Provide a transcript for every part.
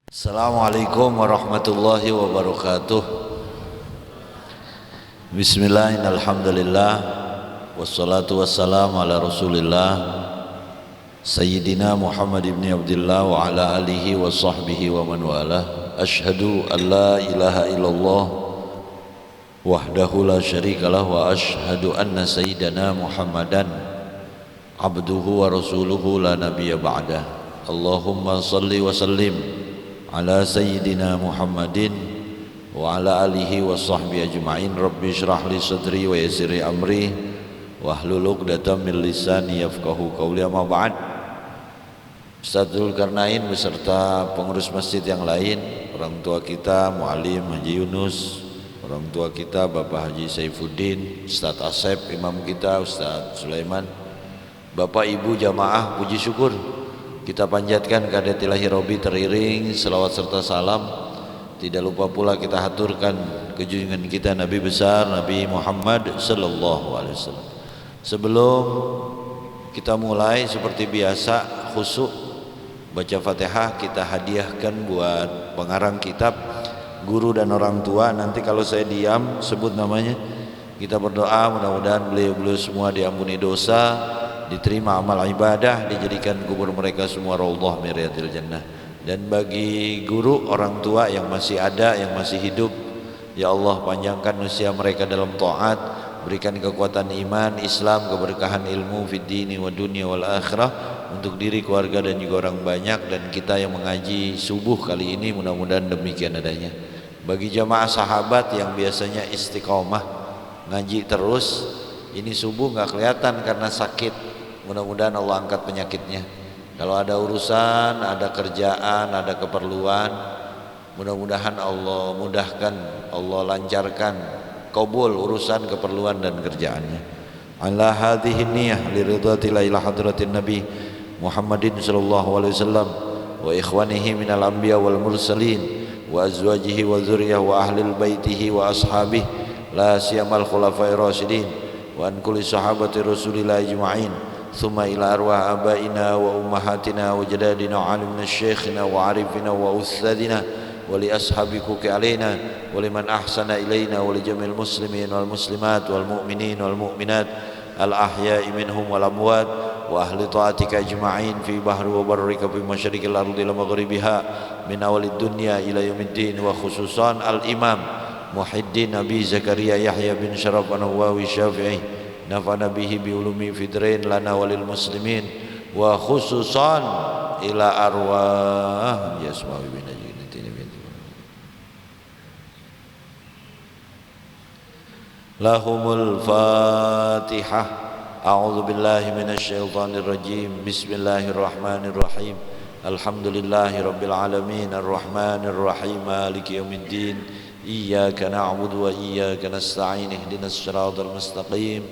Assalamualaikum warahmatullahi wabarakatuh. Bismillahirrahmanirrahim. Wassalatu wassalamu ala Rasulillah Sayyidina Muhammad ibn Abdullah wa ala alihi wa sahbihi wa man walah. Ashhadu an la ilaha illallah wahdahu la syarikalah wa ashhadu anna sayyidana Muhammadan abduhu wa rasuluhu la nabiyya ba'dah. Allahumma salli wa sallim ala sayyidina Muhammadin wa ala alihi wa sahbihi ajma'in. Rabbi syrah li sadri wa yassir li amri wahlul 'uqdatam min lisani yafqahu qawli. Amma ba'd. Ustaz Zulkarnain beserta pengurus masjid yang lain, orang tua kita Mu'alim Haji Yunus, orang tua kita Bapak Haji Saifuddin, Ustaz Asep, imam kita Ustaz Sulaiman, Bapak Ibu jamaah, puji syukur kita panjatkan kehadirat ilahi Robi teriring selawat serta salam. Tidak lupa pula kita haturkan kejunjungan kita Nabi besar Nabi Muhammad sallallahu alaihi wasallam. Sebelum kita mulai seperti biasa khusyuk baca Fatihah, kita hadiahkan buat pengarang kitab, guru dan orang tua. Nanti kalau saya diam sebut namanya, kita berdoa mudah-mudahan beliau semua diampuni dosa, diterima amal ibadah, dijadikan kubur mereka semua raudhah min riyadil jannah. Dan bagi guru orang tua yang masih ada, yang masih hidup, ya Allah panjangkan usia mereka dalam taat, berikan kekuatan iman, Islam, keberkahan ilmu fid dini wa dunya wal akhirah untuk diri, keluarga dan juga orang banyak, dan kita yang mengaji subuh kali ini mudah-mudahan demikian adanya. Bagi jamaah sahabat yang biasanya istiqomah ngaji terus, ini subuh nggak kelihatan karena sakit, mudah-mudahan Allah angkat penyakitnya. Kalau ada urusan, ada kerjaan, ada keperluan, mudah-mudahan Allah mudahkan, Allah lancarkan, qabul urusan, keperluan dan kerjaannya. Ala hadhihi niyah liridhatillah ila hadratin Nabi Muhammadin sallallahu alaihi wasallam wa ikhwanihi minal anbiya wal mursalin wa azwajihi wa dzurriyyah wa ahlil baitihi wa ashabihi la siyamal khulafai rasyidin wa an kulli sahabati Rasulillah ajma'in. Thumma ila arwah abaina wa ummahatina wa jadadina wa alimna syekhina wa arifina wa ustadina wa li ashabikuki alaina wa liman ahsana ilaina wa li jamil muslimin wal muslimat wal mu'minin wal mu'minat al ahya'i minhum wal amwat wa ahli ta'atika ajma'in fi bahri wa barrika fi masyariqil ardi ila maghribiha min awalid dunya ila yaumiddin. Wa khususan al imam Muhyiddin Nabi Zakaria Yahya bin Syaraf An-Nawawi Syafi'i, nafa'ana bihi bi ulumi fidrain lana walil muslimin, wa khususan ila arwah yasmawi bin ajinatin binti lahumul fatihah. A'udzu billahi minasy syaithanir rajim. Bismillahirrahmanirrahim. Alhamdulillahi rabbil alamin arrahmanir rahim maliki yaumiddin. Iyyaka na'budu wa iyyaka nasta'in. Ihdinas siratal mustaqim.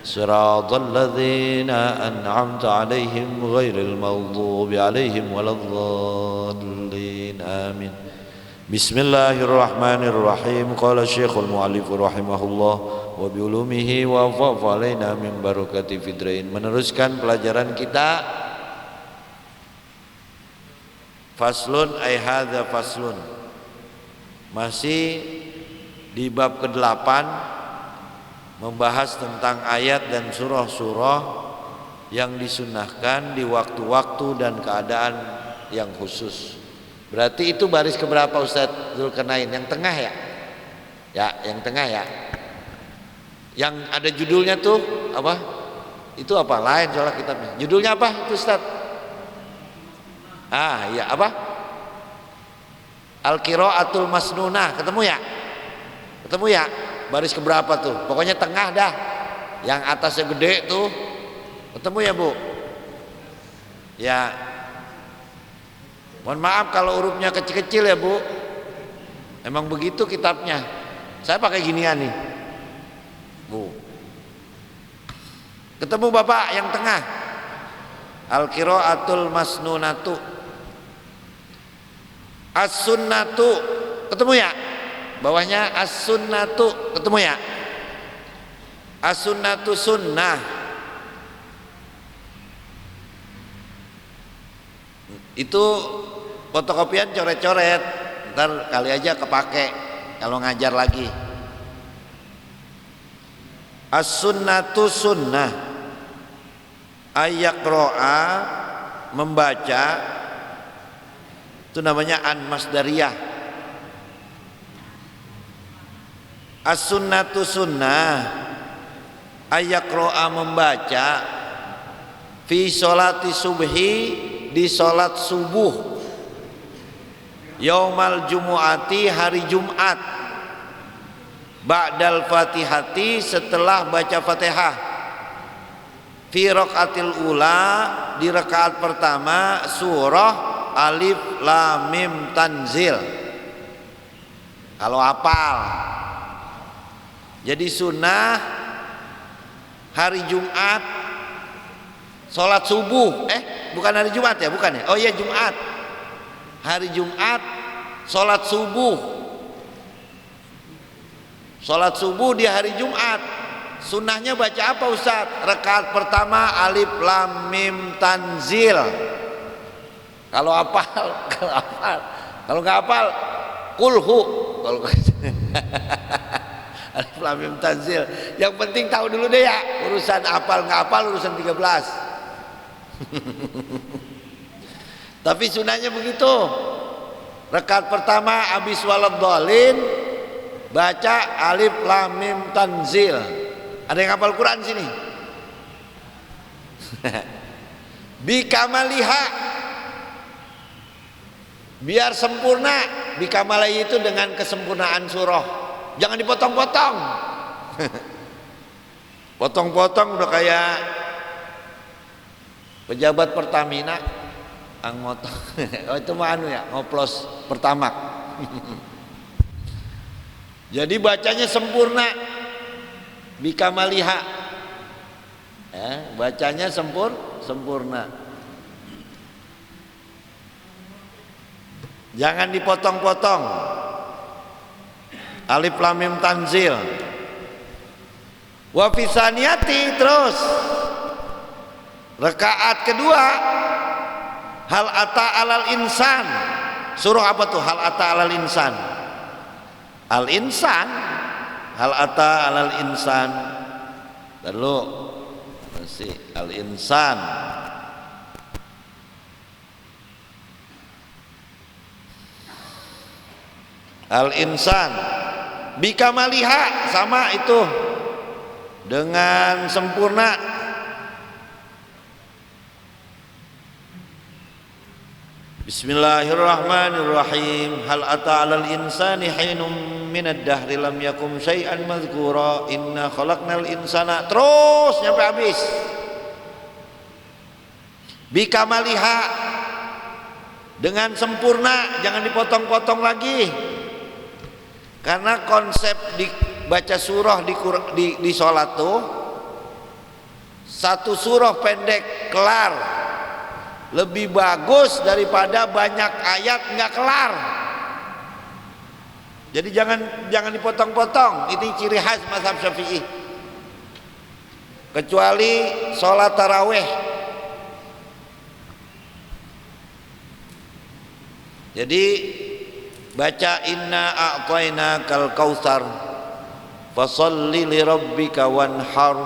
Siratal ladzina an'amta 'alaihim ghairil maghdubi 'alaihim waladdallin. Amin. Bismillahirrahmanirrahim. Qala Syekhul Mu'allif rahimahullah wa bi ulumihi wa fa'alaina min barakati fidrain. Meneruskan pelajaran kita faslun ay hadza faslun, masih di bab ke-8 membahas tentang ayat dan surah-surah yang disunnahkan di waktu-waktu dan keadaan yang khusus. Berarti itu baris keberapa Ustaz Zulkarnain? Yang tengah ya? Ya, yang tengah ya. Yang ada judulnya tuh apa? Itu apa? Lain soalnya kitabnya. Judulnya apa itu Ustaz? Iya apa? Al-Qiraatul Masnunah. Ketemu ya? Ketemu ya? Baris keberapa tuh? Pokoknya tengah dah. Yang atasnya gede tuh. Ketemu ya, Bu? Ya. Mohon maaf kalau hurufnya kecil-kecil ya, Bu. Emang begitu kitabnya. Saya pakai ginian nih, Bu. Ketemu Bapak yang tengah. Al-Qiraatul Masnunatu. As-Sunnatu. Ketemu ya? Bawahnya As-Sunnatu. Ketemu ya? As-Sunnatu sunnah. Itu fotokopian coret-coret, ntar kali aja kepake kalau ngajar lagi. As-sunnatu sunnah ayyaqro'a, membaca, itu namanya an masdariyah. As-sunnatu sunnah ayyaqro'a, membaca, fi sholati subhi, di sholat subuh, yaumal jumu'ati, hari Jumat, ba'dal fatihati, setelah baca Fatihah, fi raqatil ula, di rakaat pertama, surah Alif Lam Mim Tanzil, kalau hafal. Jadi sunnah hari Jumat sholat subuh, bukan hari Jumat ya, bukan ya, oh iya Jumat, hari Jumat sholat subuh. Sholat subuh di hari Jumat, sunnahnya baca apa Ustaz? Rakaat pertama Alif Lam Mim Tanzil. Kalau hafal, kalau nggak hafal, kulhu. Kalau Alif Lam Mim Tanzil. Yang penting tahu dulu deh ya, urusan hafal nggak hafal urusan 13. Tapi sunnahnya begitu. Rakaat pertama habis waladhdallin, baca Alif Lam Mim Tanzil. Ada yang hafal Quran sini? Bikamaliha, biar sempurna. Bikamaliha itu dengan kesempurnaan surah, jangan dipotong-potong. Potong-potong udah kayak pejabat Pertamina ang motong. Oh itu mah anu ya, ngoplos Pertamak. Jadi bacanya sempurna, bikamaliha, bacanya sempurna, jangan dipotong-potong. Alif Lam Mim Tanzil. Wa fisaniyati, terus rakaat kedua, hal ata alal insan. Surah apa tuh hal ata alal insan? Al-insan, hal ata alal insan. Lalu masih al-insan. Al-insan bikamaliha, sama itu dengan sempurna. Bismillahirrahmanirrahim. Hal ata 'alal insani hinum minad dahri lam yakum syai'an madhkura inna khalaqnal insana, terus sampai habis. Bikamaliha, dengan sempurna, jangan dipotong-potong lagi. Karena konsep baca surah di sholat tuh, satu surah pendek kelar lebih bagus daripada banyak ayat nggak kelar. Jadi jangan dipotong-potong. Ini ciri khas mazhab Syafi'i. Kecuali sholat taraweh. Jadi baca inna a'tainakal kautsar fasholli li rabbika wanhar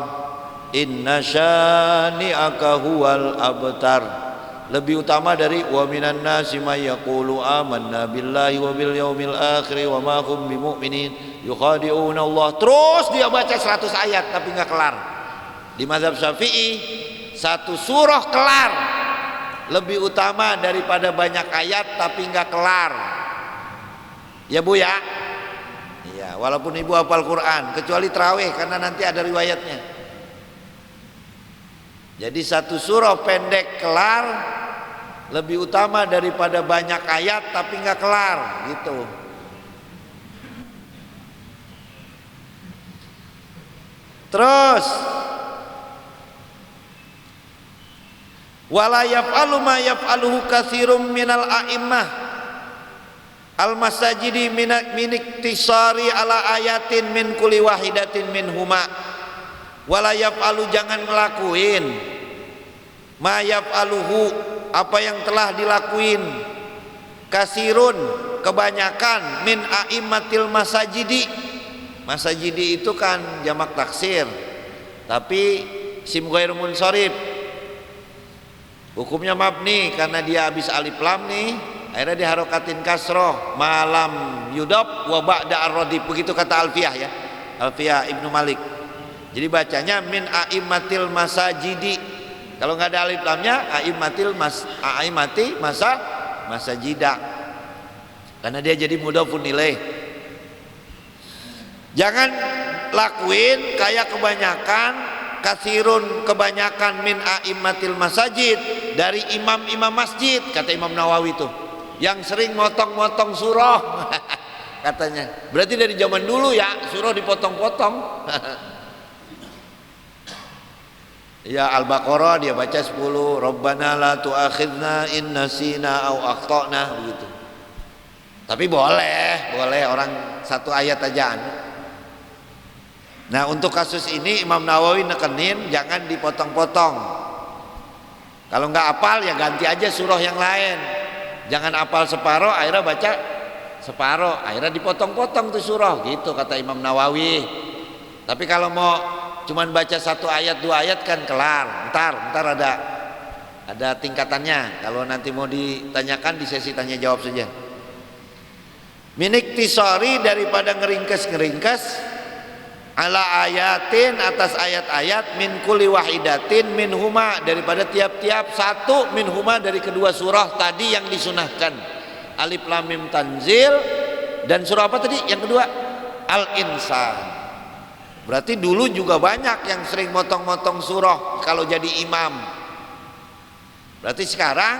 inna syani'aka huwal abtar. Lebih utama dari wa minan nasi may yaqulu amanna billahi wa bil yaumil akhir wa ma hum bimu'minin yukhadi'una Allah. Terus dia baca 100 ayat tapi enggak kelar. Di mazhab Syafi'i satu surah kelar lebih utama daripada banyak ayat tapi enggak kelar. Ya Bu ya? Iya, walaupun Ibu hafal Quran kecuali tarawih karena nanti ada riwayatnya. Jadi satu surah pendek kelar lebih utama daripada banyak ayat tapi nggak kelar gitu. Terus wala yaf'alu ma yaf'aluhu katsirum minal a'immah al-masajidi min iktisari ala ayatin min kulli wahidatin minhuma. Wala yaf'alu, jangan ngelakuin ma yaf'aluhu, apa yang telah dilakuin kasirun kebanyakan min a'immatil masajidi. Masajidi itu kan jamak taksir, tapi sim ghair munsharif hukumnya mabni karena dia habis alif lam nih, akhirnya diharokatin kasroh malam yudab wa ba'da ar-radif, begitu kata Alfiyah ya, Alfiyah Ibnu Malik. Jadi bacanya min a'immatil masajidi, kalau nggak ada alif lamnya a'immati masajida, karena dia jadi mudhofun ilaih. Jangan lakuin kayak kebanyakan, kasirun kebanyakan min a'immatil masajid, dari imam-imam masjid, kata Imam Nawawi tuh, yang sering motong-motong surah katanya. Berarti dari zaman dulu ya surah dipotong-potong. Ya Al-Baqarah dia baca 10, Rabbana la tu'akhidna in nasina au akhtana, begitu. Tapi boleh orang satu ayat aja. Nah, untuk kasus ini Imam Nawawi nekenin jangan dipotong-potong. Kalau nggak hafal ya ganti aja surah yang lain. Jangan hafal separuh akhirnya baca separuh, akhirnya dipotong-potong tuh surah, gitu kata Imam Nawawi. Tapi kalau mau cuman baca satu ayat dua ayat kan kelar. Ntar ada tingkatannya. Kalau nanti mau ditanyakan di sesi tanya jawab saja. Miniktisori, daripada ngeringkes ala ayatin, atas ayat-ayat, min kulli wahidatin min huma, daripada tiap-tiap satu min huma dari kedua surah tadi yang disunahkan, alif lam mim tanzil, dan surah apa tadi yang kedua, al-insan. Berarti dulu juga banyak yang sering motong-motong surah kalau jadi imam. Berarti sekarang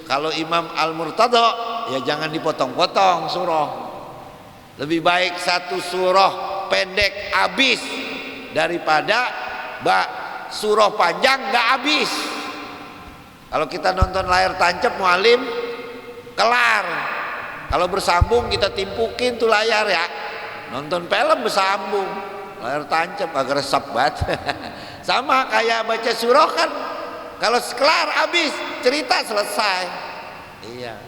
kalau Imam Al-Murtadha ya jangan dipotong-potong surah. Lebih baik satu surah pendek habis daripada surah panjang nggak habis. Kalau kita nonton layar tancap mualim kelar. Kalau bersambung kita timpukin tuh layar ya. Nonton film bersambung, layar tancap agak resep banget. Sama kayak baca surah kan, kalau kelar habis cerita selesai. Iya.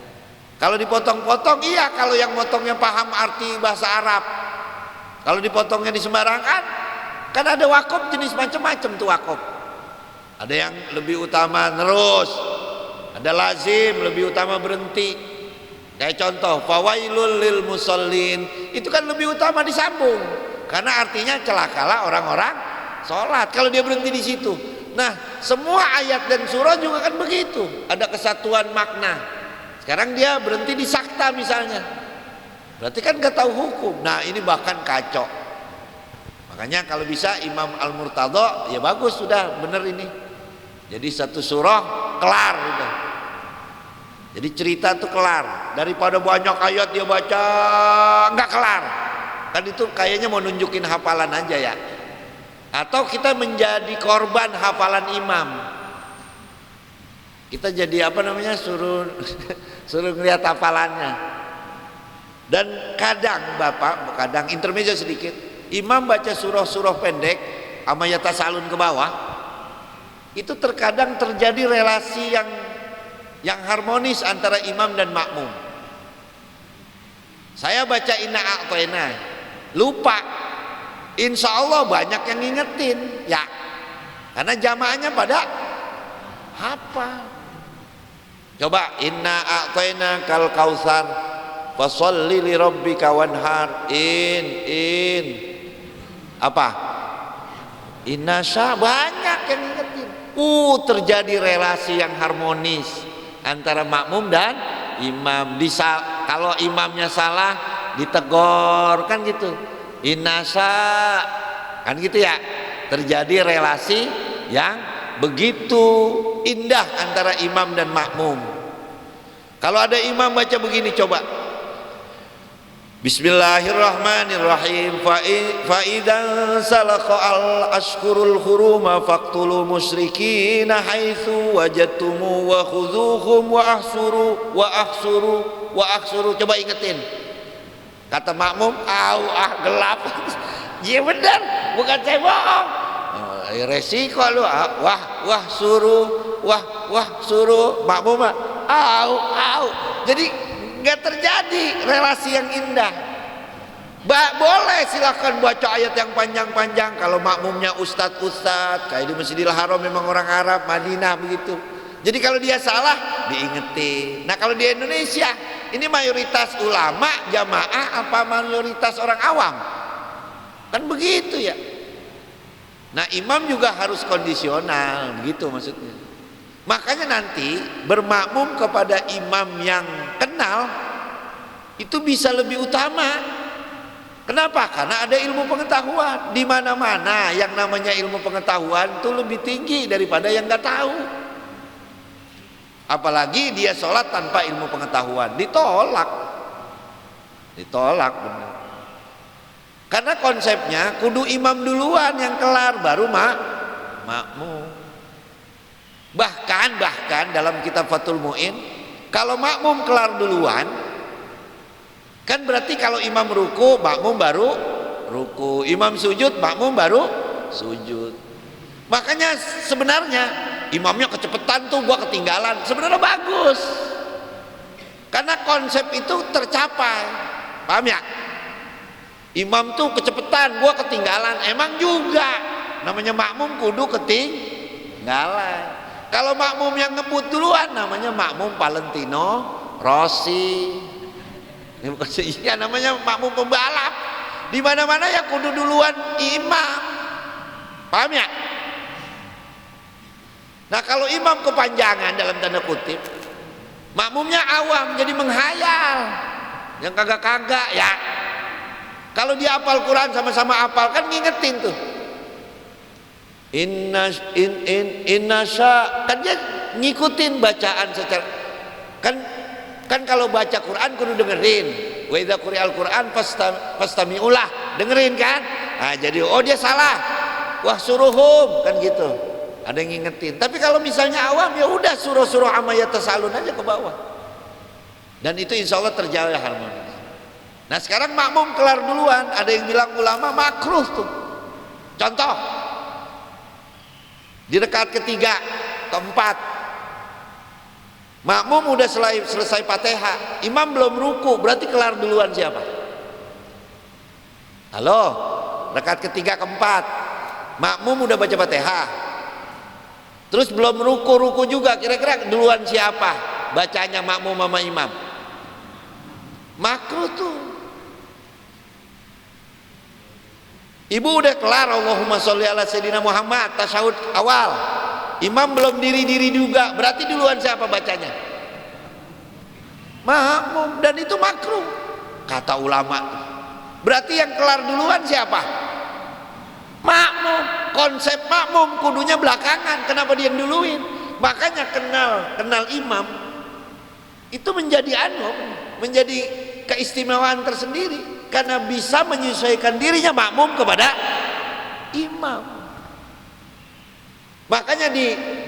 Kalau dipotong-potong, iya kalau yang potongnya paham arti bahasa Arab. Kalau dipotongnya di sembarangan, kan ada wakaf jenis macam-macam tuh wakaf. Ada yang lebih utama terus, ada lazim lebih utama berhenti. Kayak contoh fawailul lil musallin, itu kan lebih utama disambung karena artinya celakalah orang-orang sholat kalau dia berhenti di situ. Nah, semua ayat dan surah juga kan begitu, ada kesatuan makna. Sekarang dia berhenti di sakta misalnya, berarti kan gak tahu hukum. Nah, ini bahkan kacau. Makanya kalau bisa Imam Al-Murtadha ya bagus, sudah bener ini. Jadi satu surah kelar udah. Jadi cerita tuh kelar, daripada banyak ayat dia baca nggak kelar. Kan itu kayaknya mau nunjukin hafalan aja ya. Atau kita menjadi korban hafalan imam. Kita jadi apa namanya, suruh ngeliat hafalannya. Dan kadang kadang intermezzo sedikit, imam baca surah-surah pendek sama yatasalun ke bawah, itu terkadang terjadi relasi yang harmonis antara imam dan makmum. Saya baca inna a'tayna lupa, insya Allah banyak yang ngingetin ya, karena jamaahnya pada hafal. Coba inna a'tayna kal kausar fasholli li rabbika wanhar, in apa inna sya, banyak yang ngingetin. Terjadi relasi yang harmonis antara makmum dan imam. Kalau imamnya salah ditegor kan gitu, inasa kan gitu ya. Terjadi relasi yang begitu indah antara imam dan makmum. Kalau ada imam baca begini, coba Bismillahirrahmanirrahim, fa idzan salaqa al-ashhurul huruma faqtulu musyrikina haitsu wajadtumu wa khudhuhum wa ahsuru. Coba ingetin. Kata makmum, gelap. Iya benar, bukan saya bohong. Resiko lu, suruh makmum Jadi nggak terjadi relasi yang indah. Boleh silahkan baca ayat yang panjang-panjang kalau makmumnya ustadz kayak di Masjidil Haram, memang orang Arab Madinah begitu. Jadi kalau dia salah diingetin. Nah kalau di Indonesia ini mayoritas ulama jamaah apa mayoritas orang awam? Kan begitu ya. Nah imam juga harus kondisional begitu maksudnya. Makanya nanti bermakmum kepada imam yang kenal itu bisa lebih utama. Kenapa? Karena ada ilmu pengetahuan. Di mana-mana yang namanya ilmu pengetahuan itu lebih tinggi daripada yang nggak tahu. Apalagi dia sholat tanpa ilmu pengetahuan, ditolak benar. Karena konsepnya kudu imam duluan yang kelar baru makmum. Bahkan dalam kitab Fathul Mu'in, kalau makmum kelar duluan kan berarti kalau imam ruku, makmum baru ruku, imam sujud, makmum baru sujud. Makanya sebenarnya imamnya kecepatan tuh gua ketinggalan, sebenarnya bagus. Karena konsep itu tercapai. Paham ya? Imam tuh kecepatan, gua ketinggalan, emang juga. Namanya makmum kudu ketinggalan. Kalau makmum yang ngebut duluan namanya makmum Valentino Rossi. Ini bukan iya, namanya makmum pembalap. Di mana-mana ya kudu duluan imam. Paham ya? Nah kalau imam kepanjangan dalam tanda kutip, makmumnya awam jadi menghayal, yang kagak-kagak ya. Kalau dia hafal Quran sama-sama hafal kan ngingetin tuh. Innasya kan dia ngikutin bacaan secara kan kalau baca Quran kudu dengerin. Wa idza quri'al Quran fastami'ulah, dengerin kan? Nah, jadi dia salah. Wah suruhum kan gitu. Ada yang ngingetin. Tapi kalau misalnya awam ya udah suruh amayat tasalun aja ke bawah. Dan itu insya Allah terjaga harmonis. Nah sekarang makmum kelar duluan. Ada yang bilang ulama makruh tuh. Contoh di rakaat ketiga, keempat, makmum udah selesai Fatihah, imam belum ruku, berarti kelar duluan siapa? Halo, rakaat ketiga keempat, makmum udah baca Fatihah, terus belum ruku juga, kira-kira duluan siapa? Bacanya makmum sama imam? Makruh tuh. Ibu udah kelar Allahumma sholli ala sayyidina Muhammad tasyahud awal, imam belum diri juga, berarti duluan siapa bacanya? Makmum. Dan itu makruh kata ulama. Berarti yang kelar duluan siapa? Makmum. Konsep makmum kudunya belakangan, kenapa dia yang duluin? Makanya kenal imam itu menjadi keistimewaan tersendiri, karena bisa menyesuaikan dirinya makmum kepada imam. Makanya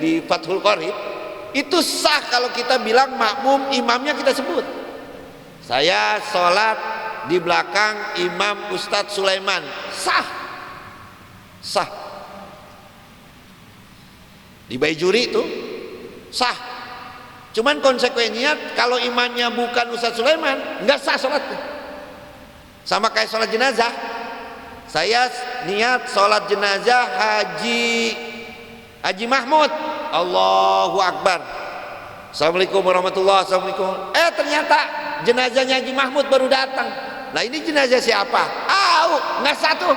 di Fathul Qorib itu sah kalau kita bilang makmum, imamnya kita sebut. Saya sholat di belakang Imam Ustadz Sulaiman, sah. Di Baijuri itu sah. Cuman konsekuensinya kalau imamnya bukan Ustadz Sulaiman nggak sah sholatnya. Sama kayak sholat jenazah. Saya niat sholat jenazah Haji Mahmud, Allahu Akbar, Assalamualaikum warahmatullahi wabarakatuh. Ternyata jenazahnya Haji Mahmud baru datang. Nah ini jenazah siapa? Nggak satu.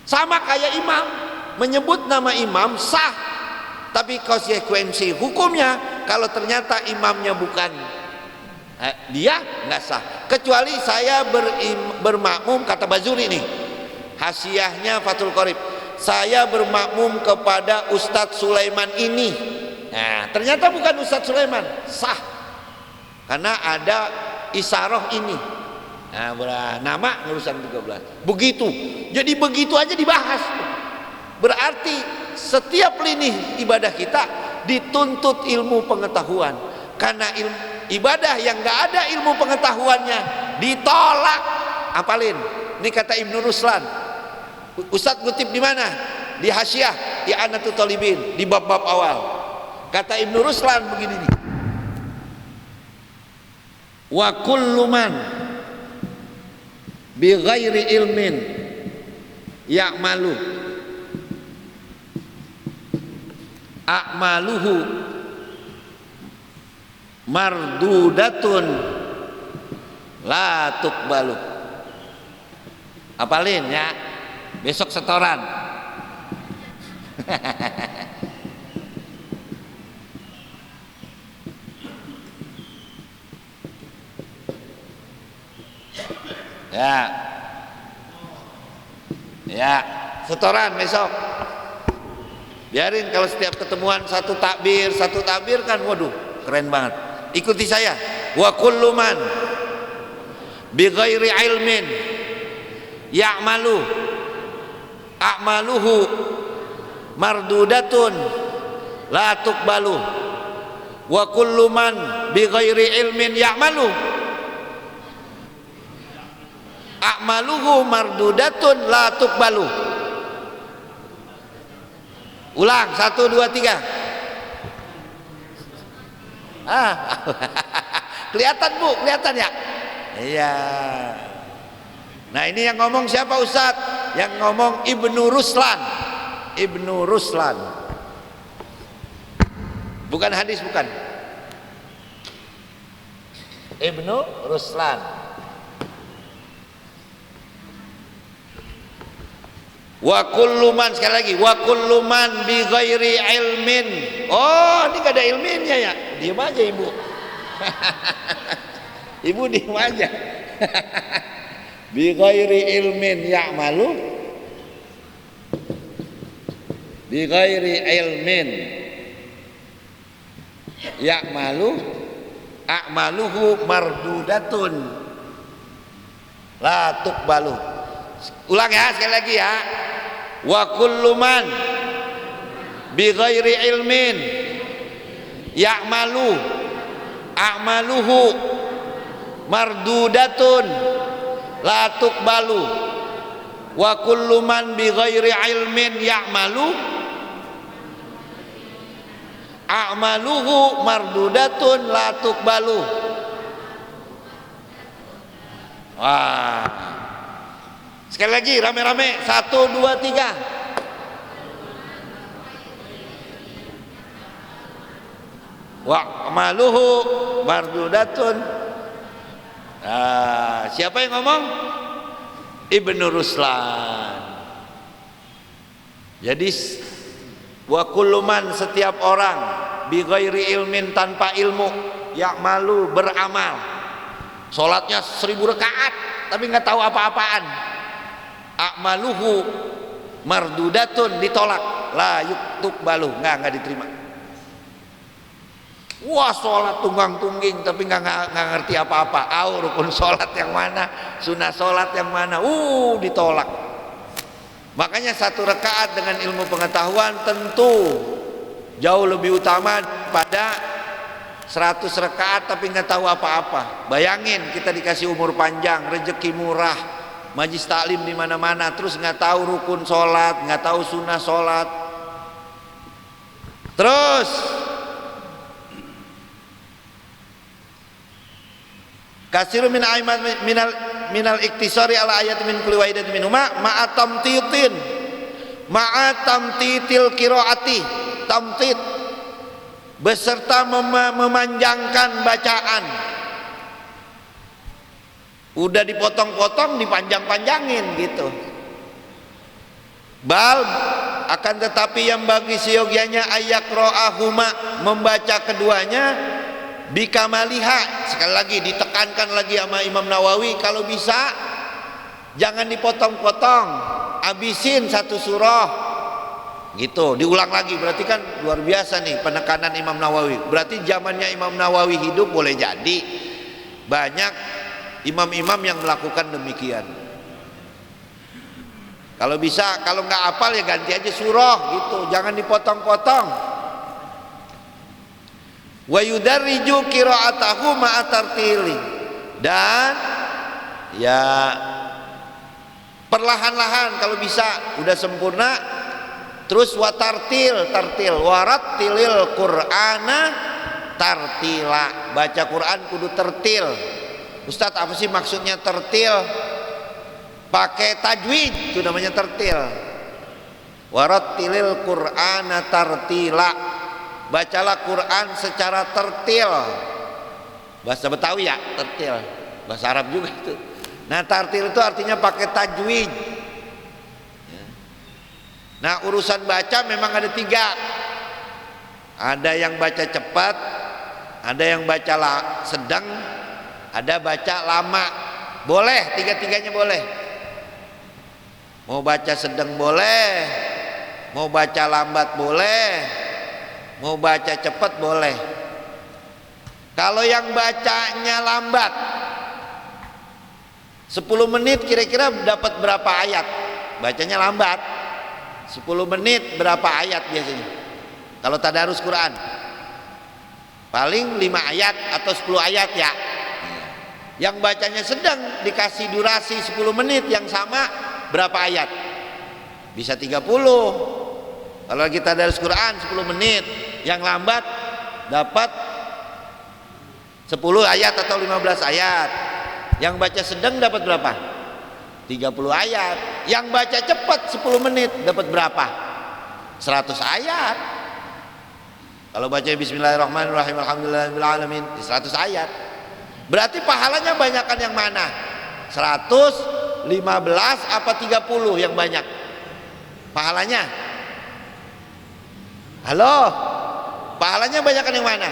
Sama kayak imam, menyebut nama imam sah, tapi konsekuensi hukumnya kalau ternyata imamnya bukan dia nggak sah. Kecuali saya bermakmum, kata Bazuri nih, hasiahnya Fathul Qorib, saya bermakmum kepada Ustadz Sulaiman ini. Nah ternyata bukan Ustadz Sulaiman, sah, karena ada isaroh ini. Nah nama urusan 13. Begitu. Jadi begitu aja dibahas. Berarti setiap lini ibadah kita dituntut ilmu pengetahuan. Karena ibadah yang nggak ada ilmu pengetahuannya ditolak. Apalin? Ini kata Ibnu Ruslan. Ustadz ngutip di mana? Di Hasyiah, di Anatul Talibin, di bab-bab awal. Kata Ibnu Ruslan begini nih. wa kullu man bi ghairi ilmin ya'malu a'maluhu mardudatun la tuqbalu. Apalin ya, besok setoran. Ya, setoran besok. Biarin kalau setiap ketemuan satu takbir kan, waduh, keren banget. Ikuti saya. Wa kullu man bi ghairi ilmin ya'malu a'maluhu mardudatun la tuqbalu wa kullu man bi ghairi ilmin ya'malu a'maluhu mardudatun la tuqbalu. Ulang, 1, 2, 3. Kelihatan Bu, kelihatan ya? Iya. Nah ini yang ngomong siapa Ustadz? Yang ngomong Ibnu Ruslan. Ibnu Ruslan. Bukan hadis, bukan. Ibnu Ruslan. Wa kullu man, sekali lagi, wa kullu man bi ghairi ilmin. Oh, ini gak ada ilminnya ya? Diam aja Ibu. Ibu diam aja. Bi ghairi ilmin ya'malu, bi ghairi ilmin ya'malu a'maluhu mardudatun la tuqbalu. Ulang ya, sekali lagi ya. Wa kullu man bi ghairi ilmin ya'malu a'maluhu mardudatun la tuqbalu wa kullu man bi ghairi ilmin ya'malu a'maluhu mardudatun la tuqbalu. Wah, sekali lagi rame-rame, 1, 2, 3. Wa amaluhu mardudatun. Siapa yang ngomong? Ibnu Ruslan. Jadi wa kullu man, setiap orang bi ghairi ilmin, tanpa ilmu, ya'malu, beramal. Salatnya 1000 rakaat tapi nggak tahu apa-apaan. A'maluhu mardudatun, ditolak, la yuqbalu, nggak diterima. Wah, sholat tunggang-tungging tapi nggak ngerti apa-apa. Rukun sholat yang mana, sunnah sholat yang mana, ditolak. Makanya 1 rakaat dengan ilmu pengetahuan tentu jauh lebih utama pada 100 rakaat tapi nggak tahu apa-apa. Bayangin kita dikasih umur panjang, rezeki murah, majlis taklim di mana-mana, terus nggak tahu rukun sholat, nggak tahu sunnah sholat. Terus kasiru min aiman minal iktisari ala ayat min kulli wahidatin minhuma ma'atam titil qiraati, tamtid beserta memanjangkan bacaan. Udah dipotong-potong, dipanjang-panjangin gitu. Bal, akan tetapi yang bagi seyogianya ayaqra'ahuma, membaca keduanya bikamaliha. Sekali lagi ditekankan lagi sama Imam Nawawi, kalau bisa jangan dipotong-potong, habisin 1 surah gitu, diulang lagi. Berarti kan luar biasa nih penekanan Imam Nawawi. Berarti zamannya Imam Nawawi hidup, boleh jadi banyak imam-imam yang melakukan demikian. Kalau bisa, kalau nggak hafal ya ganti aja surah gitu, jangan dipotong-potong. Wa yudarriju qira'atahu ma'a tartili, dan ya perlahan-lahan kalau bisa, udah sempurna. Terus wa tartil warattilil qur'ana tartila, baca Quran kudu tertil. Ustadz apa sih maksudnya tertil? Pakai tajwid, itu namanya tertil. Warattilil Qur'ana tartila. Bacalah Quran secara tertil. Bahasa Betawi ya, tertil. Bahasa Arab juga itu. Nah, tartil itu artinya pakai tajwid. Nah, urusan baca memang ada 3. Ada yang baca cepat, ada yang baca sedang, ada baca lama. Boleh, 3-tiganya boleh. Mau baca sedang boleh, mau baca lambat boleh, mau baca cepat boleh. Kalau yang bacanya lambat 10 menit kira-kira dapat berapa ayat? Bacanya lambat 10 menit berapa ayat biasanya? Kalau tadarus Quran paling 5 ayat atau 10 ayat ya. Yang bacanya sedang dikasih durasi 10 menit yang sama berapa ayat? Bisa 30. Kalau kita tadarus Quran 10 menit, yang lambat dapat 10 ayat atau 15 ayat. Yang baca sedang dapat berapa? 30 ayat. Yang baca cepat 10 menit dapat berapa? 100 ayat. Kalau baca bismillahirrahmanirrahim alhamdulillahirabbil alamin 100 ayat. Berarti pahalanya banyakan yang mana? 100, 15 apa 30 yang banyak? Pahalanya? Halo? Pahalanya banyakan yang mana?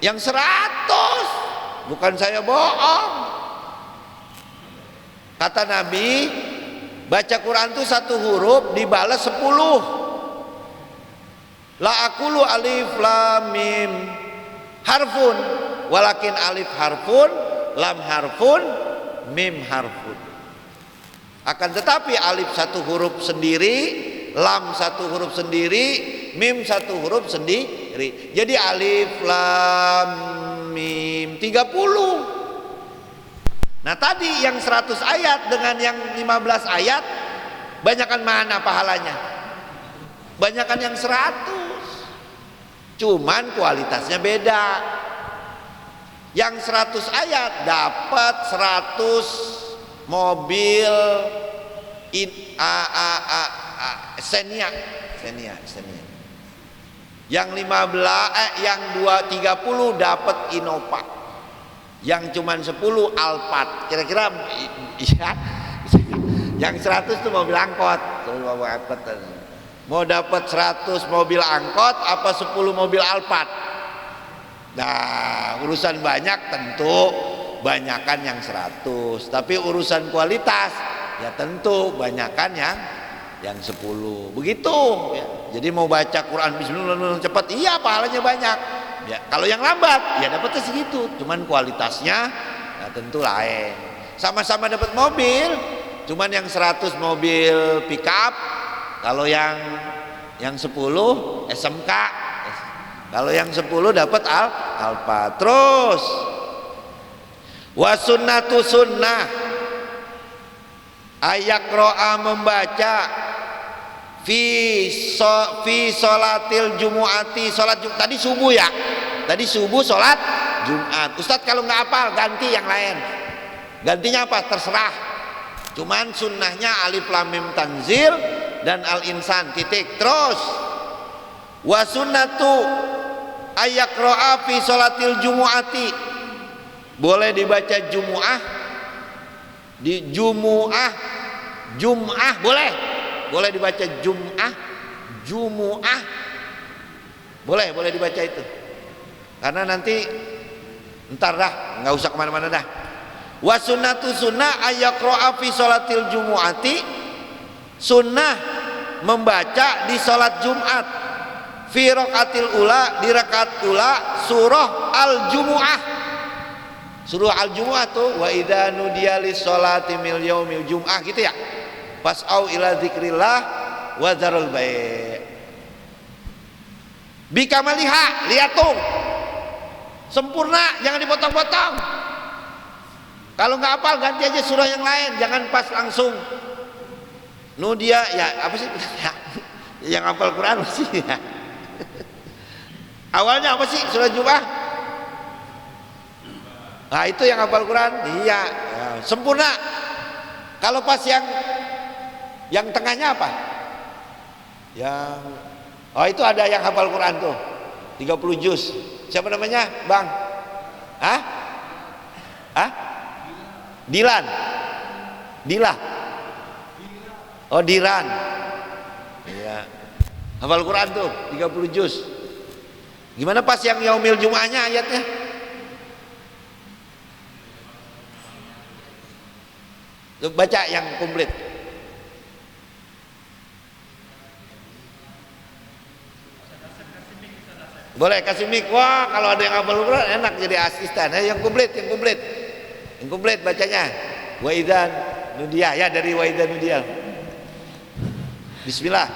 Yang 100. Bukan saya bohong. Kata Nabi, baca Quran itu 1 huruf dibalas 10. La aqulu alif lam mim harfun walakin alif harfun lam harfun mim harfun. Akan tetapi alif 1 huruf sendiri, lam 1 huruf sendiri, mim 1 huruf sendiri. Jadi alif lam mim 30. Nah tadi yang 100 ayat dengan yang 15 ayat banyakan mana pahalanya? Banyakan yang 100. Cuman kualitasnya beda. Yang 100 ayat dapat 100 mobil Xenia. Yang 30 dapat Innova. Yang cuman 10 Alphard. Kira-kira ya, yang 100 itu mobil angkot. Mau dapat 100 mobil angkot apa 10 mobil Alphard? Nah, urusan banyak tentu banyakan yang 100. Tapi urusan kualitas ya tentu banyakan yang 10. Begitu ya. Jadi mau baca Quran bismillah cepat, iya pahalanya banyak. Ya, kalau yang lambat ya dapatnya segitu, cuman kualitasnya ya tentu lain. Sama-sama dapat mobil, cuman yang 100 mobil pickup, kalau yang 10 SMK. Kalau yang 10 dapat Alfa. Terus wasunnatu sunnah ayakro'a membaca fi sholatil jumu'ati, sholat tadi subuh ya, tadi subuh sholat Jumat. Ustadz kalau nggak hafal ganti yang lain, gantinya apa terserah, cuman sunnahnya alif lam mim tanzil dan al insan titik. Terus wasunnatu ayakro'a fi sholatil jumu'ati, boleh dibaca jumu'ah, di jum'ah boleh dibaca jumu'ah boleh dibaca itu, karena nanti ntar dah nggak usah kemana-mana dah. Wa sunnatu sunnah ayaqro'a fi sholatil jumu'ati, sunnah membaca di sholat Jumat fi raqatil ula, di rakaat ula surah al-jumu'ah. Surah al-jumu'ah tuh wa idza nudiya lis sholati mil yaumil jumu'ah gitu ya. Fas'au ila dzikrillah wa dzarul bai'. Bikamaliha, lihat tuh. Sempurna, jangan dipotong-potong. Kalau nggak hafal ganti aja surah yang lain, jangan pas langsung. Nudia ya apa sih? Yang hafal Quran sih ya. Awalnya apa sih surah Jumu'ah? Nah itu yang hafal Quran, iya ya, sempurna. Kalau pas yang tengahnya apa? Yang itu ada yang hafal Quran tuh 30 juz. Siapa namanya? Bang? Hah? Dilan. Dila. Oh Diran. Iya. Hafal Quran tuh 30 juz. Gimana pas yang yaumil Jum'ahnya ayatnya? Tuh, baca yang komplit. Boleh kasih mic. Wah, kalau ada yang hafal Quran enak jadi asisten. Yang komplit, yang komplit. Yang komplit bacanya. Wa idzan nudiya, ya dari wa idzan nudiya. Bismillah.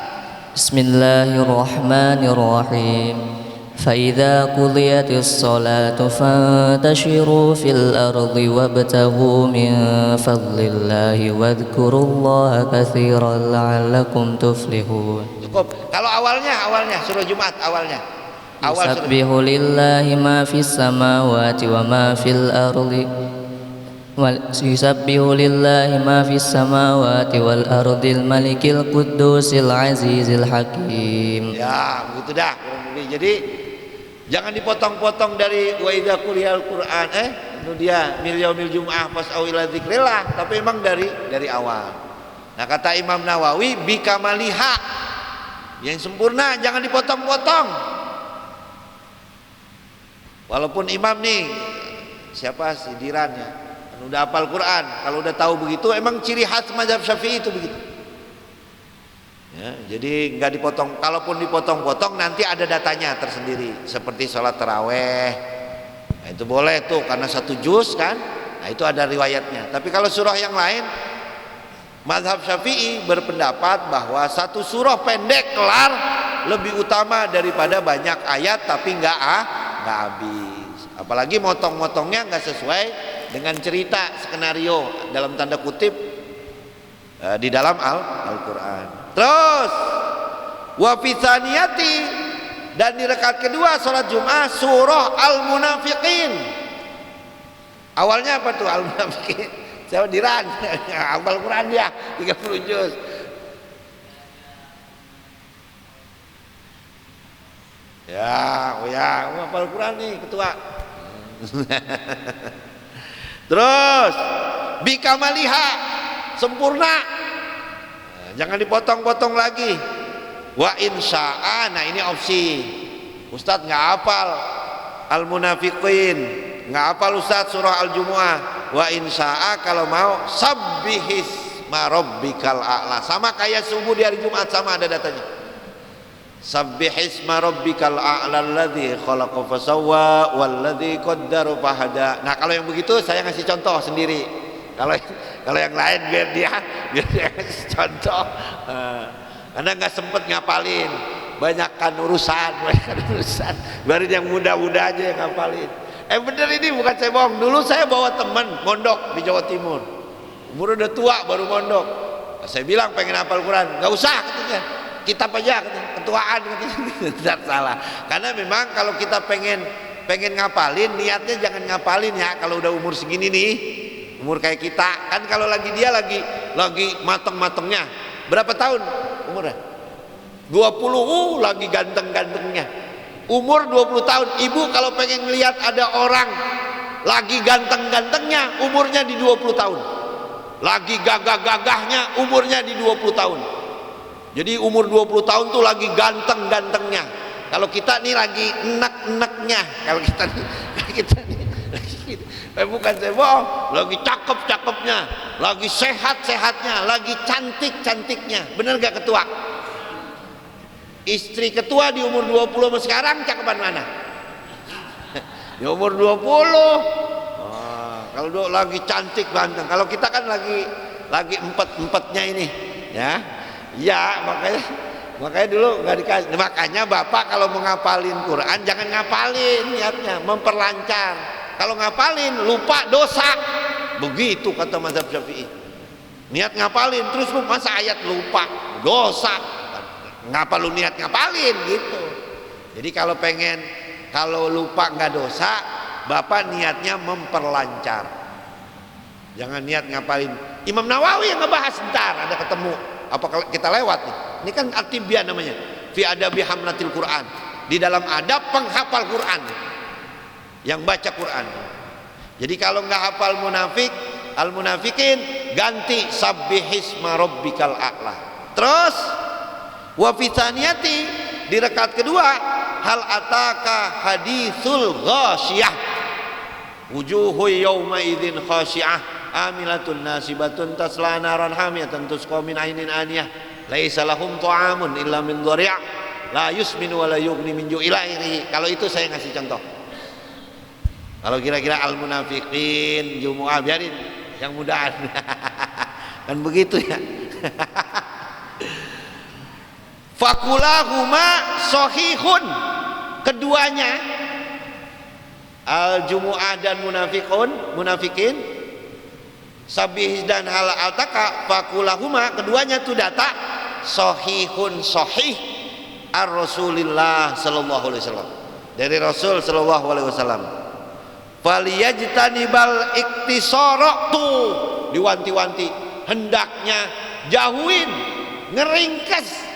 Bismillahirrahmanirrahim. فإذا قضيت الصلاة فانتشروا في الأرض وابتغوا من فضل الله واذكروا الله كثيرا لعلكم تفلحون. Cukup. Kalau awalnya surah Jumat awalnya. يسبح لله ما في السماوات وما في الأرض يسبح لله ما في السماوات والأرض الملك القدوس العزيز الحكيم. Ya, begitu dah. Jadi jangan dipotong-potong dari wa idza quriyal Qur'an itu dia mil yaumil jum'ah fas'au ila dzikrillah, tapi memang dari awal. Nah, kata Imam Nawawi bikamaliha, yang sempurna, jangan dipotong-potong. Walaupun imam nih siapa si Diran ya, kan udah hafal Quran, kalau udah tahu begitu emang ciri khas mazhab Syafi'i itu begitu. Ya, jadi nggak dipotong. Kalaupun dipotong-potong nanti ada datanya tersendiri. Seperti sholat taraweh, nah, itu boleh tuh karena 1 juz kan. Nah itu ada riwayatnya. Tapi kalau surah yang lain, mazhab Syafi'i berpendapat bahwa 1 surah pendek kelar lebih utama daripada banyak ayat tapi nggak habis. Apalagi motong-motongnya nggak sesuai dengan cerita skenario dalam tanda kutip di dalam Al-Quran. Terus wa fitaniyati, dan di rakaat kedua salat Jumat surah Al-Munafiqin. Awalnya apa tuh Al-Munafiqin? Saya Diran hafal Quran dia 30 juz. Ya, hafal Quran nih ketua. Terus bikamaliha, sempurna. Jangan dipotong-potong lagi. Wa insya'a, nah ini opsi. Ustadz nggak hafal Al-Munafiqin, nggak hafal Ustadz surah Al-Jumu'ah. Wa insya'a kalau mau sabbihisma rabbikal a'la, sama kayak subuh di hari Jumat, sama ada datanya. Sabbihisma rabbikal a'la alladzi khalaqa fasawwa walladzi qaddara fahada. Nah kalau yang begitu saya ngasih contoh sendiri. Kalau yang lain biar dia ngasih contoh. Karena nggak sempet ngapalin, banyakkan urusan. Biarin yang muda-muda aja yang ngapalin. Bener ini bukan saya bohong. Dulu saya bawa teman mondok di Jawa Timur, umur udah tua baru mondok. Saya bilang pengen hafal Quran, nggak usah katanya, kitab aja katanya, ketuaan katanya. Tidak salah, karena memang kalau kita pengen ngapalin, niatnya jangan ngapalin ya kalau udah umur segini nih, umur kayak kita kan. Kalau lagi dia lagi mateng-matengnya, berapa tahun umurnya? 20, lagi ganteng-gantengnya. Umur 20 tahun. Ibu kalau pengen lihat ada orang lagi ganteng-gantengnya, umurnya di 20 tahun. Lagi gagah-gagahnya, umurnya di 20 tahun. Jadi umur 20 tahun tuh lagi ganteng-gantengnya. Kalau kita nih lagi enak-enaknya. Kalau kita nih bukan saya bohong, lagi cakep-cakepnya, lagi sehat-sehatnya, lagi cantik-cantiknya. Bener gak ketua? Istri ketua di umur 20 sama sekarang cakepan mana? Di umur 20. Kalau lagi cantik ganteng. Kalau kita kan lagi empet-empetnya ini, ya. Ya, makanya dulu nggak dikasih. Makanya Bapak kalau mau ngapalin Quran jangan ngapalin, niatnya memperlancar. Kalau ngapalin lupa dosa. Begitu kata mazhab Syafi'i. Niat ngapalin terus lu masa ayat lupa, dosa. Ngapa lu niat ngapalin gitu. Jadi kalau lupa nggak dosa, Bapak niatnya memperlancar. Jangan niat ngapalin. Imam Nawawi yang ngebahas, sebentar ada ketemu. Apa kita lewat nih? Ini kan at-tibyan namanya. Fi adabi hamlatil Quran. Di dalam adab penghafal Quran. Yang baca Quran. Jadi kalau nggak hafal munafik, al-munafikin, ganti sabbihisma rabbikal a'la. Terus wa fi tsaniyati, di rakaat kedua, hal ataka haditsul ghasyiyah wujuhu yawma idzin khasyi'ah amilatun nasibatun tasla naran hamiyatan tusqa min ainin aniyah laisa lahum ta'amun illa min dhari' la yusminu wa la yughni min ju'il airi. Kalau itu saya ngasih contoh. Kalau kira-kira al-munafiqin Jumu'ah, biarin yang mudahan. Kan begitu ya. Fakulahuma sahihun, keduanya al-Jumu'ah dan munafikin, sabih dan hal ataka, fakulahuma, keduanya itu data sahihun sahih ar-Rasulillah sallallahu alaihi wasallam, dari Rasul sallallahu alaihi wasallam. Faliyajtanibal iktisara, tuh diwanti-wanti, hendaknya jauhin, ngeringkas.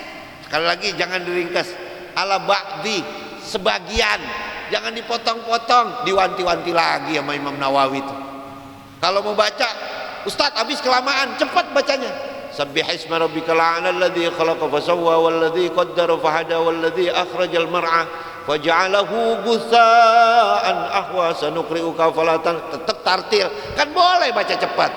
Sekali lagi jangan diringkas, ala ba'di, sebagian, jangan dipotong-potong, diwanti-wanti lagi sama Imam Nawawi itu. Kalau mau baca, Ustadz habis kelamaan, cepat bacanya. Sabbihisma rabbikal a'la alladzi khalaqa fasawwa walladzi qaddara fahada walladzi akhrajal mar'a faj'alahu ghutsaan ahwa sanuqri'uka falatan. Tetap tartil, kan boleh baca cepat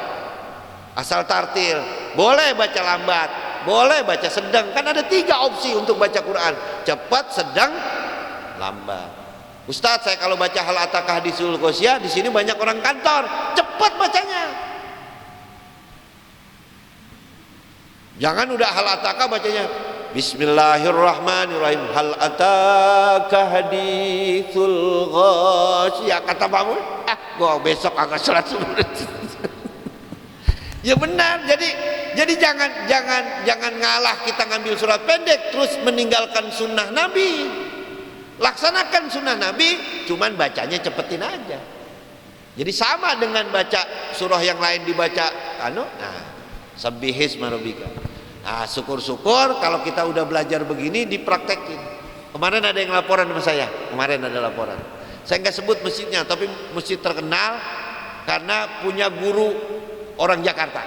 asal tartil, boleh baca lambat, boleh baca sedang. Kan ada 3 opsi untuk baca Quran: cepat, sedang, lambat. Ustadz, saya kalau baca hal ataka hadisul ghasyiyah, di sini banyak orang kantor, cepat bacanya. Jangan udah hal ataka bacanya Bismillahirrahmanirrahim, hal ataka haditsul ghasyiyah. Kata bangun, gua besok agak sholat subuh. Ya benar. Jadi jangan ngalah kita ngambil surat pendek terus meninggalkan sunnah Nabi. Laksanakan sunnah Nabi, cuman bacanya cepetin aja. Jadi sama dengan baca surah yang lain dibaca sabbihisma rabbika. Nah, syukur-syukur kalau kita udah belajar begini dipraktekin. Kemarin ada yang laporan sama saya. Kemarin ada laporan. Saya nggak sebut masjidnya, tapi masjid terkenal karena punya guru orang Jakarta.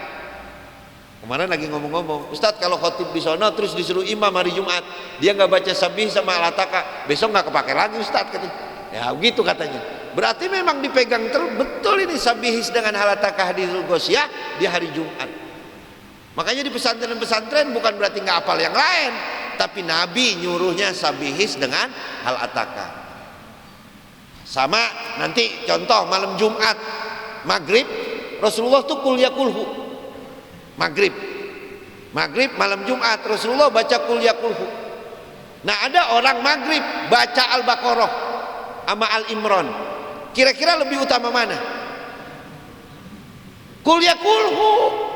Kemarin lagi ngomong-ngomong, Ustadz kalau khotib di sono terus disuruh imam hari Jumat, dia nggak baca sabih sama al-ataka, besok nggak kepake lagi Ustadz katanya. Ya gitu katanya. Berarti memang dipegang terus betul ini sabihis dengan al-ataka hadisul ghasyiyah di hari Jumat. Makanya di pesantren-pesantren bukan berarti nggak hafal yang lain, tapi Nabi nyuruhnya sabihis dengan al-ataka. Sama nanti contoh malam Jumat maghrib, Rasulullah tuh qul ya kulhu. Maghrib malam Jumat Rasulullah baca qul ya kulhu. Nah ada orang maghrib baca Al-Baqarah sama Al-Imran, kira-kira lebih utama mana? Qul ya kulhu.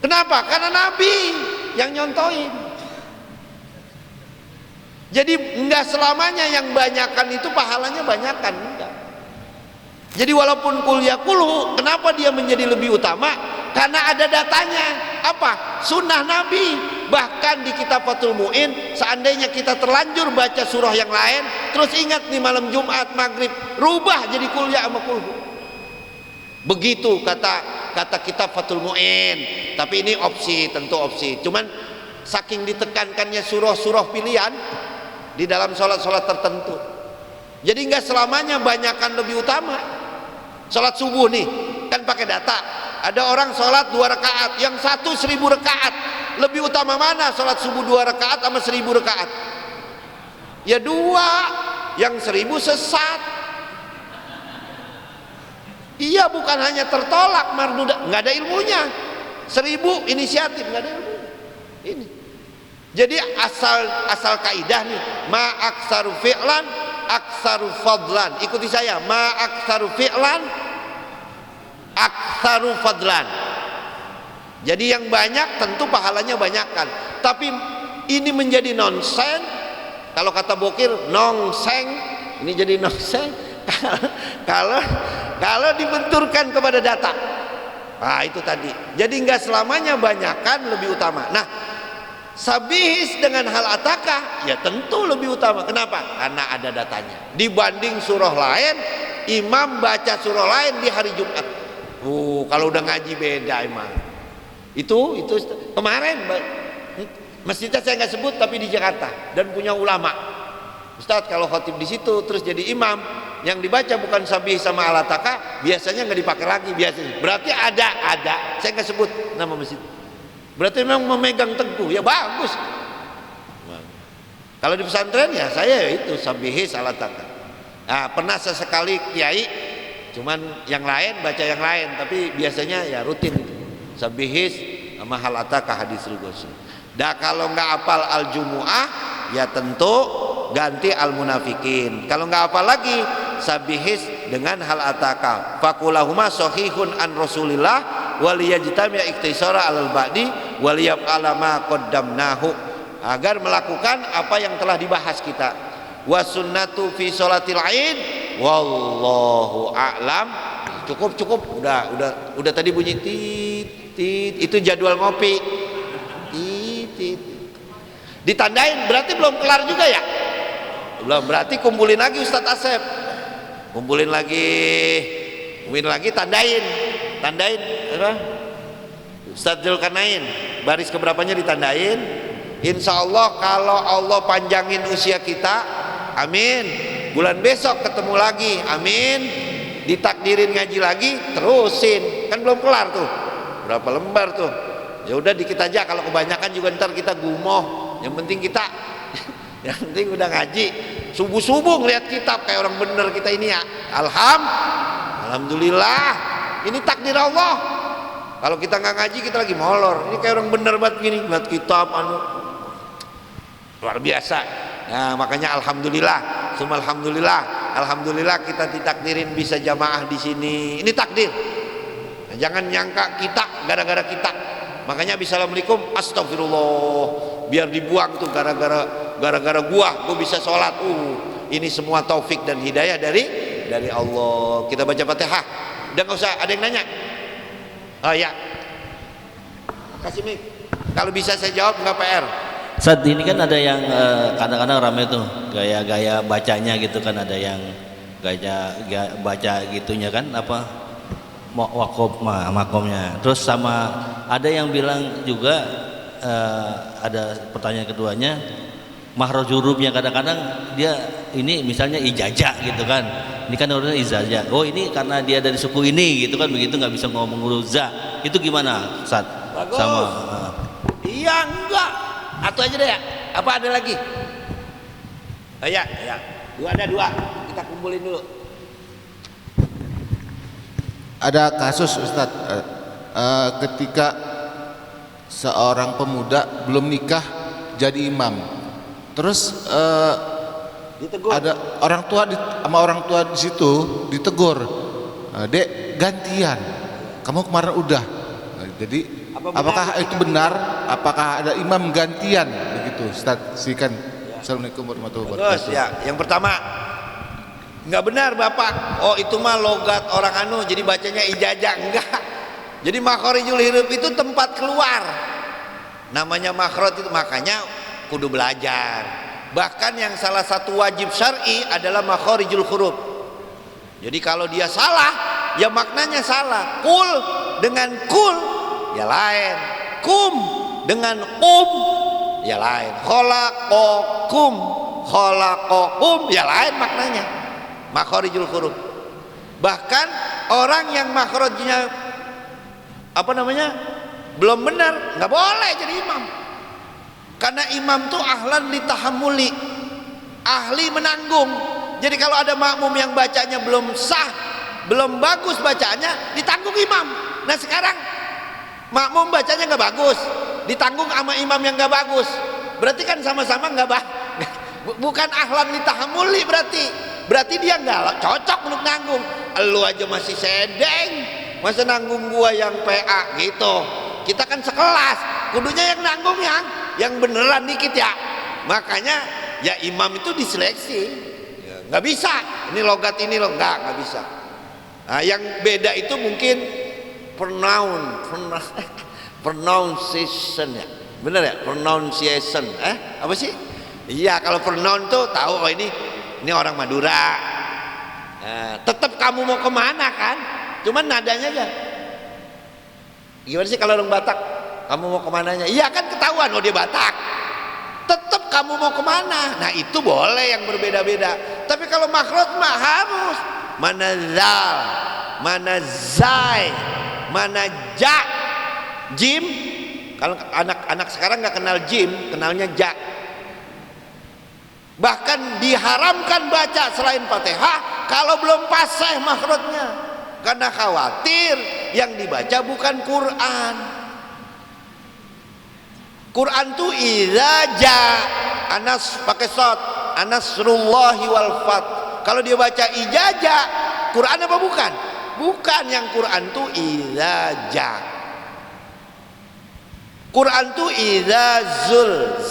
Kenapa? Karena Nabi yang nyontoin. Jadi enggak selamanya yang banyakan itu pahalanya banyakan, enggak. Jadi walaupun qul ya kulhu, kenapa dia menjadi lebih utama? Karena ada datanya. Apa? Sunnah Nabi. Bahkan di kitab Fathul Mu'in, seandainya kita terlanjur baca surah yang lain, terus ingat nih malam Jumat maghrib, rubah jadi qul ya sama kulhu. Begitu kata kitab Fathul Mu'in. Tapi ini opsi, tentu opsi. Cuman saking ditekankannya surah-surah pilihan di dalam sholat-sholat tertentu, jadi nggak selamanya banyakan lebih utama. Sholat subuh nih kan pakai data, ada orang sholat 2 rakaat, yang satu 1000 rakaat. Lebih utama mana sholat subuh 2 rakaat sama 1000 rakaat? Ya 2, yang 1000 sesat. Iya, bukan hanya tertolak marduda, nggak ada ilmunya. 1000 inisiatif, nggak ada ilmunya. Ini jadi asal kaidah nih, ma aksaru fi'lan aksaru fadlan. Ikuti saya, ma aksaru fi'lan aksaru fadlan. Jadi yang banyak tentu pahalanya banyakkan, tapi ini menjadi nonsen. Kalau kata Bokir nongseng, ini jadi nongseng kalau kalau dibenturkan kepada data. Nah itu tadi. Jadi nggak selamanya banyakan lebih utama. Nah, sabihis dengan hal ataka ya tentu lebih utama. Kenapa? Karena ada datanya. Dibanding surah lain, imam baca surah lain di hari Jumat. Kalau udah ngaji beda imam. Itu kemarin masjidnya saya nggak sebut tapi di Jakarta dan punya ulama. Ustadz kalau khotib di situ terus jadi imam, yang dibaca bukan sabih sama alataka, biasanya nggak dipakai lagi biasanya. Berarti ada, saya nggak sebut nama masjid. Berarti memang memegang teguh, ya bagus. Kalau di pesantren ya saya itu sabihis alataka. Nah, pernah sesekali kiai, cuman yang lain baca yang lain, tapi biasanya ya rutin itu. Sabihis sama alataka hadis rigosi. Dah kalau nggak hafal al-jumu'ah, ya tentu ganti al-munafikin. Kalau nggak hafal lagi, sabihis dengan hal ataka. Fakulahuma sahihun an Rasulillah waliyajtami' iktisara alal ba'di waliyaf'ala ma qaddamnahu, agar melakukan apa yang telah dibahas kita. Wa sunnatu fi sholatil Id wallahu a'lam. Cukup udah tadi bunyi tit itu jadwal ngopi. Tit. Ditandain berarti belum kelar juga ya? Belum, berarti kumpulin lagi Ustadz Asep. Kumpulin lagi tandain apa? Ustadz Zulkarnain baris keberapanya ditandain. Insya Allah kalau Allah panjangin usia kita, amin, bulan besok ketemu lagi, amin, ditakdirin ngaji lagi, terusin. Kan belum kelar tuh, berapa lembar tuh. Ya udah dikit aja, kalau kebanyakan juga ntar kita gumoh. Yang penting kita yang penting udah ngaji, subuh-subuh ngeliat kitab kayak orang bener kita ini ya. Alhamdulillah, ini takdir Allah. Kalau kita nggak ngaji kita lagi molor. Ini kayak orang bener banget gini, ngeliat kitab luar biasa. Nah makanya alhamdulillah, alhamdulillah kita ditakdirin bisa jamaah di sini. Ini takdir. Nah, jangan nyangka kita gara-gara kita. Makanya Assalamualaikum, astagfirullah, biar dibuang tuh gara-gara gua bisa sholat. Ini semua taufik dan hidayah dari Allah. Kita baca Fatihah. Udah nggak usah ada yang nanya. Oh ya, kasih mic. Kalau bisa saya jawab, nggak PR. Saat ini kan ada yang kadang-kadang ramai tuh gaya-gaya bacanya gitu kan, ada yang gaya baca gitunya kan apa wakob makomnya. Terus sama ada yang bilang juga ada pertanyaan keduanya makhraj hurufnya, kadang-kadang dia ini misalnya ijazah gitu kan, ini kan orangnya ijazah, oh ini karena dia dari suku ini gitu kan, begitu nggak bisa ngomong huruf za, itu gimana Ustaz? Bagus. Sama iya enggak atau aja deh ya, apa ada lagi? Oh ya ada dua kita kumpulin dulu. Ada kasus Ustadz, ketika seorang pemuda belum nikah jadi imam, terus Ditegur. ada orang tua sama orang tua di situ ditegur, dek gantian, kamu kemarin udah. Jadi apakah itu benar? Apakah ada imam gantian begitu Ustadz? Sikan. Assalamualaikum warahmatullahi wabarakatuh. Bagus ya. Yang pertama, nggak benar Bapak. Oh itu mah logat orang jadi bacanya ijazah. Enggak. Jadi makhorijul huruf itu tempat keluar. Namanya makhraj itu, makanya kudu belajar. Bahkan yang salah satu wajib syar'i adalah makhorijul huruf. Jadi kalau dia salah, ya maknanya salah. Kul dengan kul ya lain. Kum dengan ya lain. Khalaqakum ya lain maknanya. Makhorijul huruf. Bahkan orang yang makhrajnya belum benar, nggak boleh jadi imam. Karena imam tuh ahlan litahammuli, ahli menanggung. Jadi kalau ada makmum yang bacanya belum sah, belum bagus bacaannya, ditanggung imam. Nah sekarang makmum bacanya nggak bagus, ditanggung sama imam yang nggak bagus. Berarti kan sama-sama nggak bukan ahlan litahammuli berarti dia nggak cocok untuk nanggung. Lu aja masih sedeng, masa nanggung gua yang PA gitu. Kita kan sekelas, kudunya yang nanggung yang beneran dikit ya. Makanya ya imam itu diseleksi, nggak bisa ini logat ini loh, nggak bisa. Nah, yang beda itu mungkin pronunciation ya, bener ya, pronunciation, apa sih? Iya, kalau pronoun tuh tahu, oh ini orang Madura. Tetap kamu mau kemana kan? Cuman nadanya aja. Gimana sih kalau orang Batak? Kamu mau kemananya? Iya kan ketahuan, oh dia Batak. Tetap kamu mau kemana? Nah itu boleh yang berbeda-beda. Tapi kalau makhraj mah harus mana zal, mana zai, mana ja, jim. Kalau anak-anak sekarang nggak kenal jim, kenalnya ja. Bahkan diharamkan baca selain Fatihah kalau belum fasih makhrajnya, karena khawatir yang dibaca bukan Quran. Quran tuh idza ja, anas pakai shad, anasrullahi wal fath. Kalau dia baca ijaja, Quran apa bukan? Bukan, yang Quran tuh idza ja. Quran tuh idza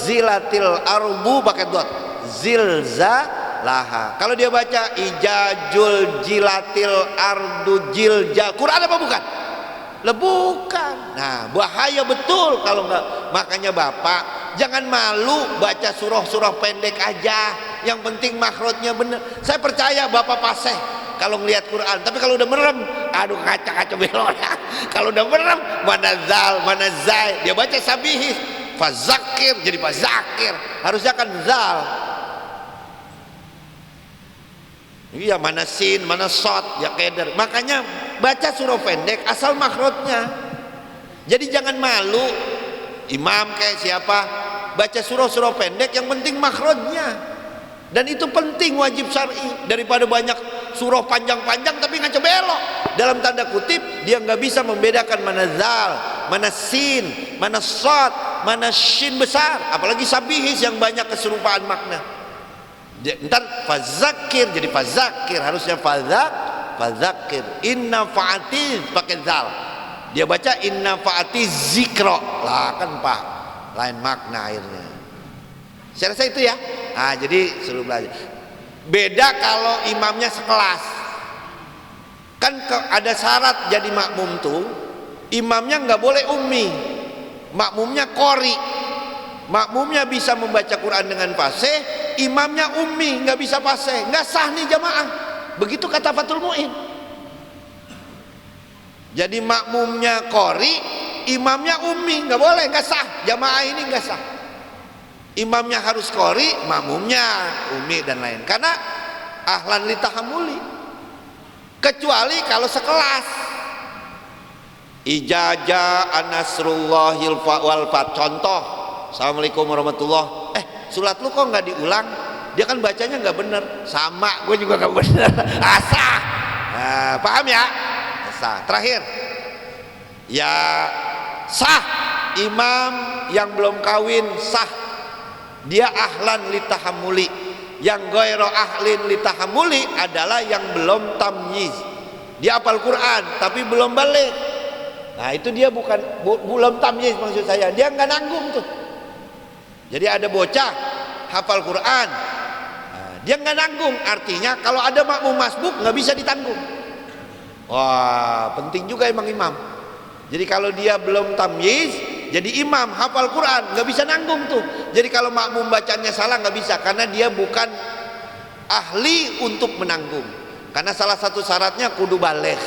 zilatil ardu pakai dot, zilzalaha. Kalau dia baca ijajul jilatil ardu jilja, Quran apa bukan? Bukan. Nah bahaya betul kalau enggak. Makanya Bapak jangan malu baca surah-surah pendek aja, yang penting makhrajnya bener. Saya percaya Bapak fasih kalau ngelihat Quran, tapi kalau udah merem, aduh kaca-kaca belok. Kalau udah merem, mana zal, mana zai, dia baca sabihis, fazakir jadi fazakir, harusnya kan zal. Iya, mana sin, mana shot, ya keder. Makanya baca surah pendek asal makhrajnya. Jadi jangan malu, imam kayak siapa, baca surah-surah pendek yang penting makhrajnya. Dan itu penting, wajib syar'i, daripada banyak surah panjang-panjang tapi ngaco belok. Dalam tanda kutip dia nggak bisa membedakan mana zal, mana sin, mana shot, mana shin besar, apalagi sabihis yang banyak keserupaan makna. Ntar fazakir jadi fazakir, harusnya fazakir. Inna fa'ati pakai zal, dia baca inna fa'ati zikro lah, kan pak lain makna akhirnya. Saya rasa itu ya. Nah jadi suruh belajar. Beda kalau imamnya sekelas, kan ada syarat jadi makmum tuh, imamnya nggak boleh ummi, makmumnya qori. Makmumnya bisa membaca Quran dengan fasih, imamnya ummi nggak bisa fasih, nggak sah nih jamaah. Begitu kata Fathul Mu'in. Jadi makmumnya qori, imamnya ummi, nggak boleh, nggak sah. Jamaah ini nggak sah. Imamnya harus qori, makmumnya ummi dan lain. Karena ahlan litahamuli. Kecuali kalau sekelas. Ijazah anasrullahil wal fath, contoh. Assalamualaikum warahmatullah. Surat lu kok nggak diulang? Dia kan bacanya nggak bener. Sama, gue juga nggak bener. Asah. Nah, paham ya? Asah. Terakhir, ya sah imam yang belum kawin sah. Dia ahlan litahamuli. Yang ghairu ahlin litahamuli adalah yang belum tamyiz. Dia hafal Quran tapi belum balik. Nah itu dia belum tamyiz, maksud saya. Dia nggak nanggung tuh. Jadi ada bocah hafal Quran, nah, dia nggak nanggung. Artinya kalau ada makmum masbuk nggak bisa ditanggung. Wah penting juga emang imam. Jadi kalau dia belum tamyiz, jadi imam hafal Quran nggak bisa nanggung tuh. Jadi kalau makmum bacanya salah nggak bisa, karena dia bukan ahli untuk menanggung. Karena salah satu syaratnya kudu baligh.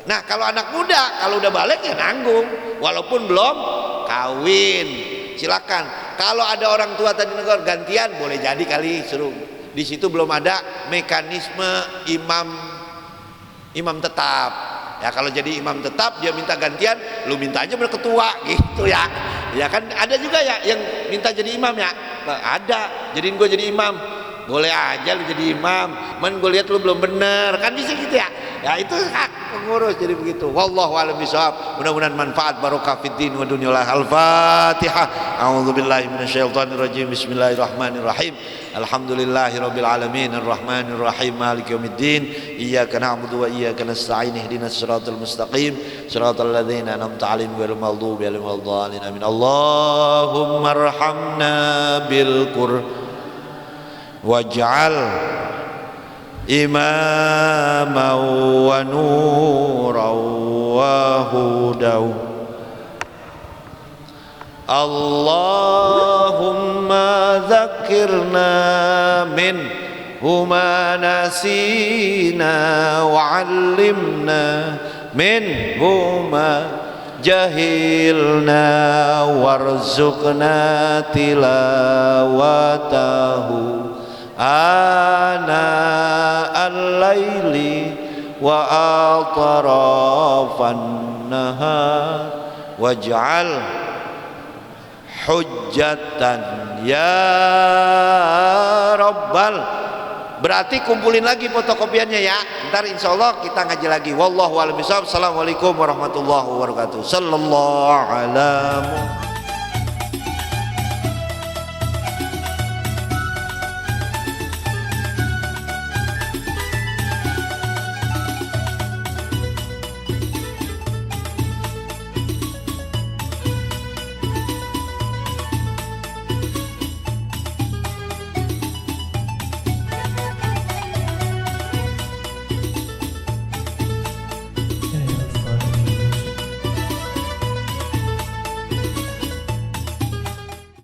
Nah kalau anak muda kalau udah baligh ya nanggung, walaupun belum kawin. Silakan. Kalau ada orang tua tadi negor gantian boleh jadi kali suruh. Di situ belum ada mekanisme imam tetap. Ya kalau jadi imam tetap dia minta gantian, lu minta aja berketua gitu ya. Ya kan ada juga ya yang minta jadi imam ya. Ada. Jadiin gue jadi imam. Boleh aja lu jadi imam. Man gue lihat lu belum bener. Kan bisa gitu ya. Ya itu hak pengurus, jadi begitu. Wallahu a'lam bishawab. Mudah-mudahan manfaat barokah fid din wa dunya. Al-Fatihah. A'udzubillahi minasyaitonir rajim. Bismillahirrahmanirrahim. Alhamdulillahirabbil alamin arrahmanir rahim maliki yaumiddin. Iyyaka na'budu wa iyyaka nasta'in ihdinas siratal mustaqim siratal ladzina an'amta 'alaihim ghairil maghdubi 'alaihim waladdallin. Amin. Allahumma arhamna bil Qur'an waj'al إماما ونورا وهدى اللهم ذكرنا منه ما نسينا وعلمنا منه ما جهلنا وارزقنا تلاوته آناء الليل وأطراف النهار واجعل hujjatan ya rabbal. Berarti kumpulin lagi fotokopiannya ya, ntar insya Allah kita ngaji lagi. Wallahu a'lam bishawab. Assalamualaikum warahmatullahi wabarakatuh. Sallallahu alaihi